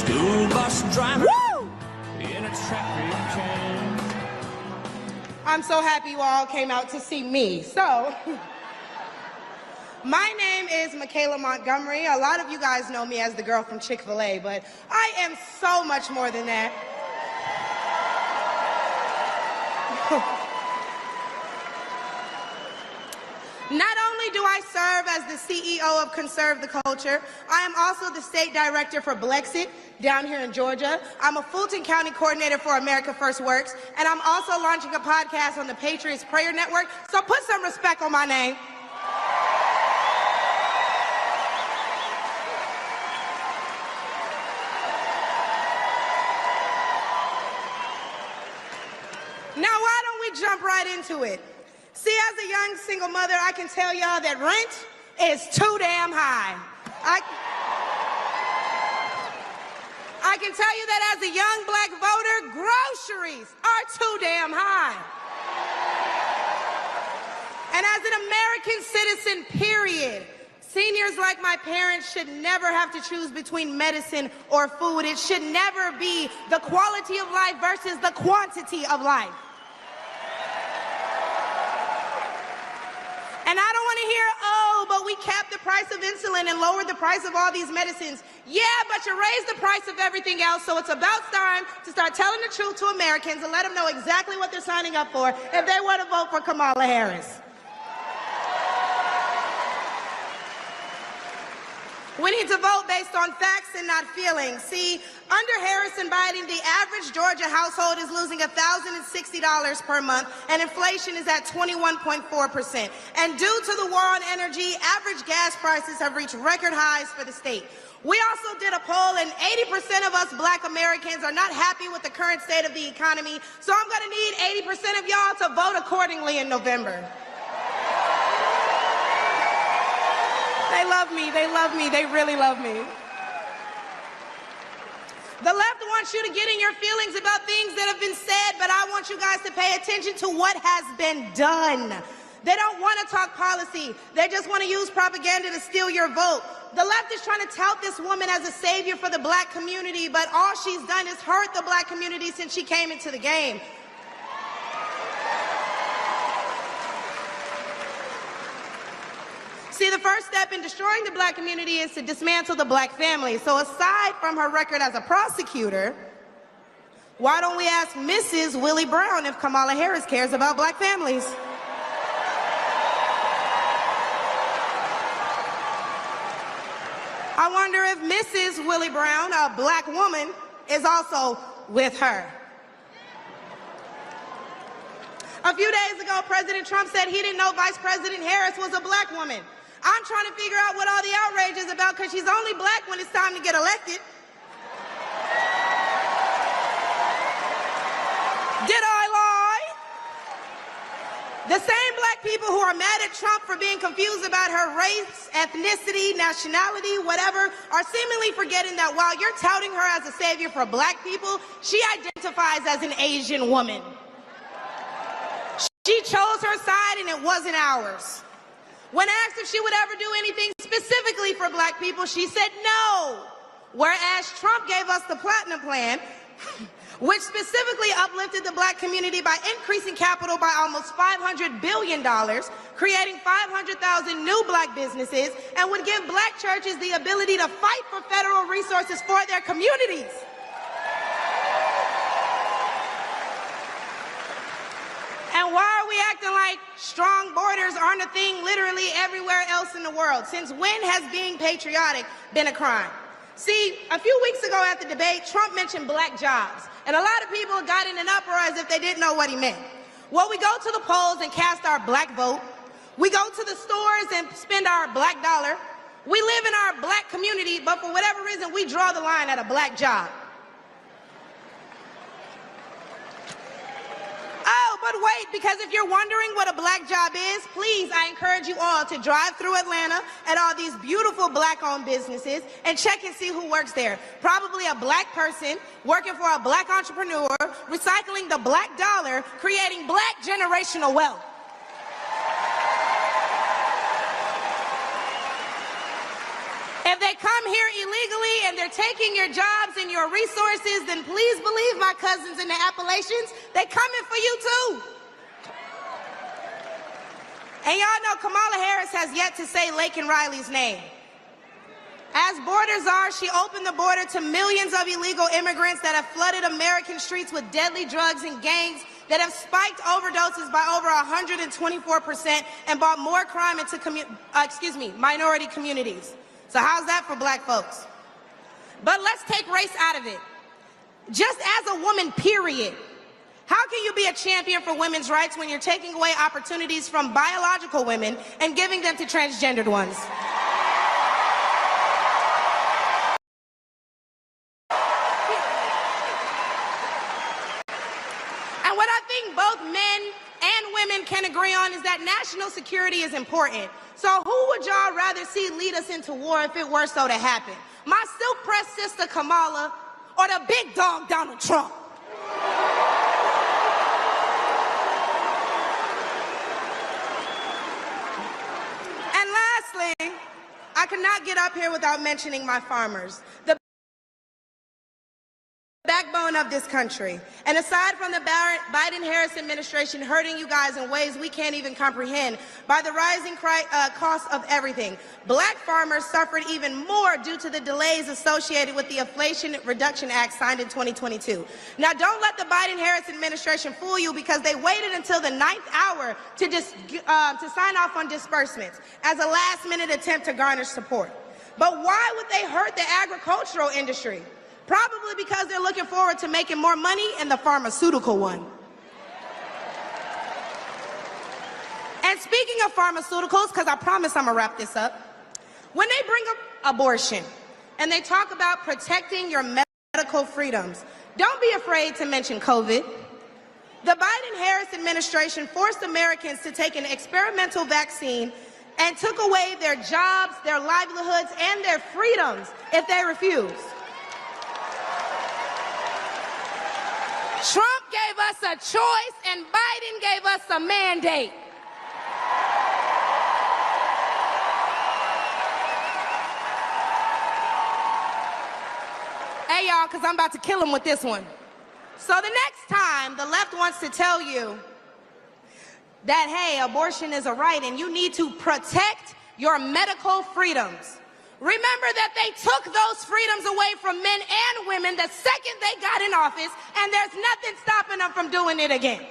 School bus driver. Woo! In a traffic jam. I'm so happy you all came out to see me. So, my name is Michaela Montgomery. A lot of you guys know me as the girl from Chick-fil-A, but I am so much more than that. Not only do I serve as the CEO of Conserve the Culture, I am also the state director for Blexit down here in Georgia. I'm a Fulton County coordinator for America First Works, and I'm also launching a podcast on the Patriots Prayer Network, so put some respect on my name. Now, why don't we jump right into it? See, as a young single mother, I can tell y'all that rent is too damn high. I can tell you that as a young black voter, groceries are too damn high. And as an American citizen, period, seniors like my parents should never have to choose between medicine or food. It should never be the quality of life versus the quantity of life. And I don't want to hear, oh, but we capped the price of insulin and lowered the price of all these medicines. Yeah, but you raised the price of everything else, so it's about time to start telling the truth to Americans and let them know exactly what they're signing up for if they want to vote for Kamala Harris. We need to vote based on facts and not feelings. See, under Harris and Biden, the average Georgia household is losing $1,060 per month, and inflation is at 21.4%. And due to the war on energy, average gas prices have reached record highs for the state. We also did a poll, and 80% of us black Americans are not happy with the current state of the economy, so I'm going to need 80% of y'all to vote accordingly in November. They love me, they really love me. The left wants you to get in your feelings about things that have been said, but I want you guys to pay attention to what has been done. They don't want to talk policy. They just want to use propaganda to steal your vote. The left is trying to tout this woman as a savior for the black community, but all she's done is hurt the black community since she came into the game. See, the first step in destroying the black community is to dismantle the black family. So aside from her record as a prosecutor, why don't we ask Mrs. Willie Brown if Kamala Harris cares about black families? I wonder if Mrs. Willie Brown, a black woman, is also with her. A few days ago, President Trump said he didn't know Vice President Harris was a black woman. I'm trying to figure out what all the outrage is about because she's only black when it's time to get elected. Did I lie? The same black people who are mad at Trump for being confused about her race, ethnicity, nationality, whatever, are seemingly forgetting that while you're touting her as a savior for black people, she identifies as an Asian woman. She chose her side and it wasn't ours. When asked if she would ever do anything specifically for black people, she said no. Whereas Trump gave us the Platinum Plan, which specifically uplifted the black community by increasing capital by almost $500 billion, creating 500,000 new black businesses, and would give black churches the ability to fight for federal resources for their communities. And why are we acting like strong borders aren't a thing literally everywhere else in the world? Since when has being patriotic been a crime? See, a few weeks ago at the debate, Trump mentioned black jobs, and a lot of people got in an uproar as if they didn't know what he meant. Well, we go to the polls and cast our black vote. We go to the stores and spend our black dollar. We live in our black community, but for whatever reason, we draw the line at a black job. Oh, but wait, because if you're wondering what a black job is, please, I encourage you all to drive through Atlanta at all these beautiful black-owned businesses and check and see who works there. Probably a black person working for a black entrepreneur, recycling the black dollar, creating black generational wealth. If they come come here illegally and they're taking your jobs and your resources, then please believe my cousins in the Appalachians, they coming for you too. And y'all know Kamala Harris has yet to say Laken Riley's name. As borders are, she opened the border to millions of illegal immigrants that have flooded American streets with deadly drugs and gangs that have spiked overdoses by over 124% and brought more crime into minority communities. So how's that for black folks? But let's take race out of it. Just as a woman, period. How can you be a champion for women's rights when you're taking away opportunities from biological women and giving them to transgendered ones? And what I think both men and women can agree on is that national security is important. So who would y'all rather see lead us into war if it were so to happen? My silk-pressed sister Kamala or the big dog Donald Trump? And lastly, I could not get up here without mentioning my farmers, the backbone of this country. And aside from the Biden-Harris administration hurting you guys in ways we can't even comprehend by the rising cost of everything, black farmers suffered even more due to the delays associated with the Inflation Reduction Act signed in 2022. Now, don't let the Biden-Harris administration fool you, because they waited until the 9th hour to sign off on disbursements as a last-minute attempt to garner support. But why would they hurt the agricultural industry? Probably because they're looking forward to making more money in the pharmaceutical one. And speaking of pharmaceuticals, because I promise I'm gonna wrap this up, when they bring up abortion and they talk about protecting your medical freedoms, don't be afraid to mention COVID. The Biden-Harris administration forced Americans to take an experimental vaccine and took away their jobs, their livelihoods, and their freedoms if they refused. Trump gave us a choice and Biden gave us a mandate. Hey y'all, because I'm about to kill him with this one. So the next time the left wants to tell you that, hey, abortion is a right and you need to protect your medical freedoms, remember that they took those freedoms away from men and women the second they got in office, and there's nothing stopping them from doing it again.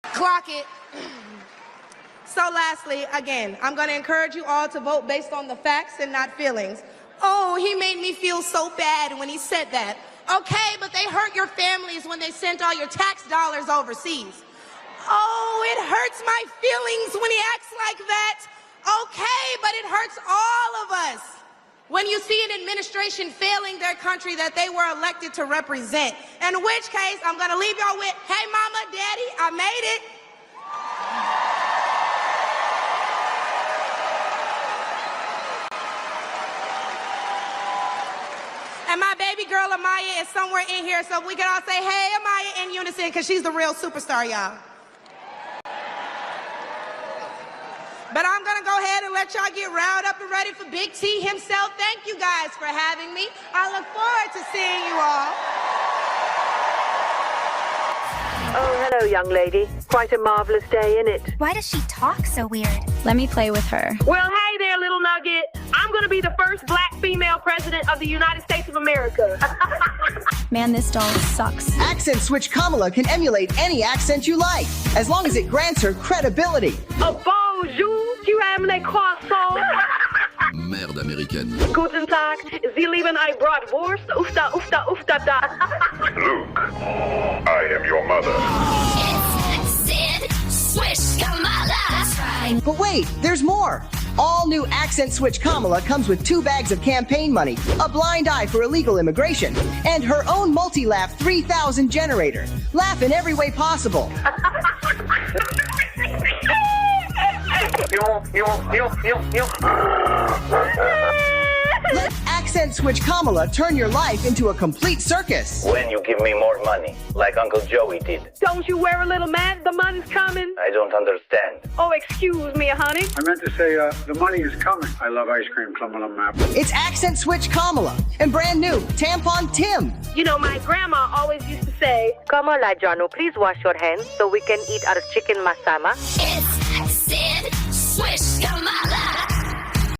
Clock it. So lastly, again, I'm going to encourage you all to vote based on the facts and not feelings. Oh, he made me feel so bad when he said that. Okay, but they hurt your families when they sent all your tax dollars overseas. Oh, it hurts my feelings when he acts like that. Okay, but it hurts all of us when you see an administration failing their country that they were elected to represent. In which case, I'm gonna leave y'all with, hey mama, daddy, I made it. And my baby girl Amaya is somewhere in here, so we can all say, hey Amaya, in unison, because she's the real superstar, y'all. But I'm gonna go ahead and let y'all get riled up and ready for Big T himself. Thank you guys for having me. I look forward to seeing you all. Oh, hello, young lady. Quite a marvelous day, innit? Why does she talk so weird? Let me play with her. Well, hey there, little nugget. I'm gonna be the first black female president of the United States of America. Man, this doll sucks. Accent Switch Kamala can emulate any accent you like, as long as it grants her credibility. Bonjour, tu aimes les croissants? Merde américaine. Guten Tag, Sie lieben ein Bratwurst? Ufta, ufta, ufta, da. Luke, I am your mother. Swish Kamala. That's right. But wait, there's more. All new Accent Switch Kamala comes with 2 bags of campaign money, a blind eye for illegal immigration, and her own multi-laugh 3000 generator. Laugh in every way possible. Let Accent Switch Kamala turn your life into a complete circus. When you give me more money, like Uncle Joey did. Don't you wear a little mad? The money's coming. I don't understand. Oh, excuse me, honey. I meant to say, the money is coming. I love ice cream, Kamala map. It's Accent Switch Kamala and brand new Tampon Tim. You know, my grandma always used to say, Kamala, Janu, please wash your hands so we can eat our chicken masama. It's Accent Switch Kamala.